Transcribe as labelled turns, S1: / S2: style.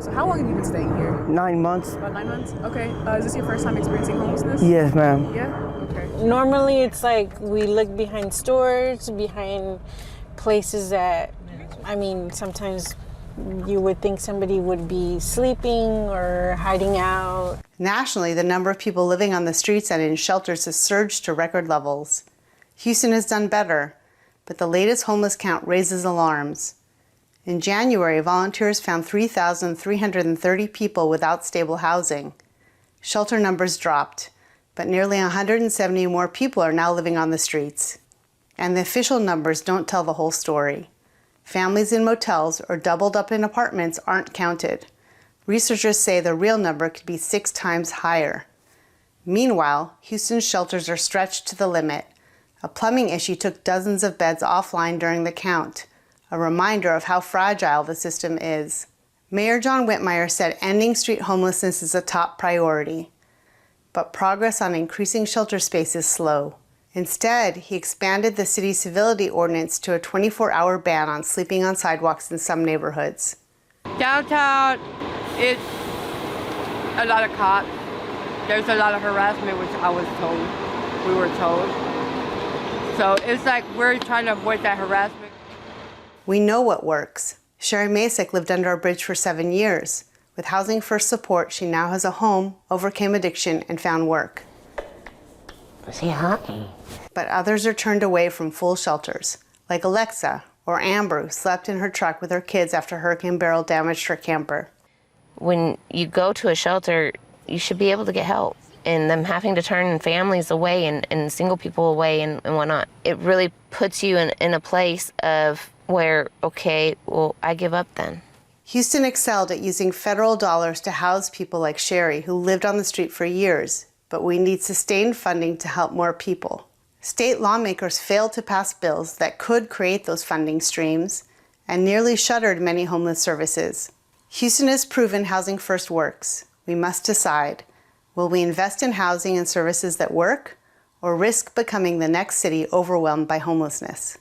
S1: So how long have you been staying here?
S2: 9 months.
S1: About 9 months? Okay. Is this your first time experiencing homelessness?
S2: Yes, ma'am.
S1: Yeah? Okay.
S3: Normally it's like we look behind stores, behind places that, I mean, sometimes you would think somebody would be sleeping or hiding out.
S4: Nationally, the number of people living on the streets and in shelters has surged to record levels. Houston has done better, but the latest homeless count raises alarms. In January, volunteers found 3,330 people without stable housing. Shelter numbers dropped, but nearly 170 more people are now living on the streets. And the official numbers don't tell the whole story. Families in motels or doubled up in apartments aren't counted. Researchers say the real number could be 6 times higher. Meanwhile, Houston's shelters are stretched to the limit. A plumbing issue took dozens of beds offline during the count, a reminder of how fragile the system is. Mayor John Whitmire said ending street homelessness is a top priority, but progress on increasing shelter space is slow. Instead, he expanded the city's civility ordinance to a 24-hour ban on sleeping on sidewalks in some neighborhoods.
S5: Downtown, it's a lot of cops. There's a lot of harassment, which we were told. So it's like we're trying to avoid that harassment.
S4: We know what works. Sherry Masick lived under a bridge for 7 years. With Housing First support, she now has a home, overcame addiction, and found work.
S6: Is he hot?
S4: But others are turned away from full shelters, like Alexa or Amber, who slept in her truck with her kids after Hurricane Beryl damaged her camper.
S6: When you go to a shelter, you should be able to get help. And them having to turn families away and single people away and whatnot, it really puts you in a place of where, okay, well, I give up then.
S4: Houston excelled at using federal dollars to house people like Sherry, who lived on the street for years, but we need sustained funding to help more people. State lawmakers failed to pass bills that could create those funding streams and nearly shuttered many homeless services. Houston has proven Housing First works. We must decide, will we invest in housing and services that work, or risk becoming the next city overwhelmed by homelessness?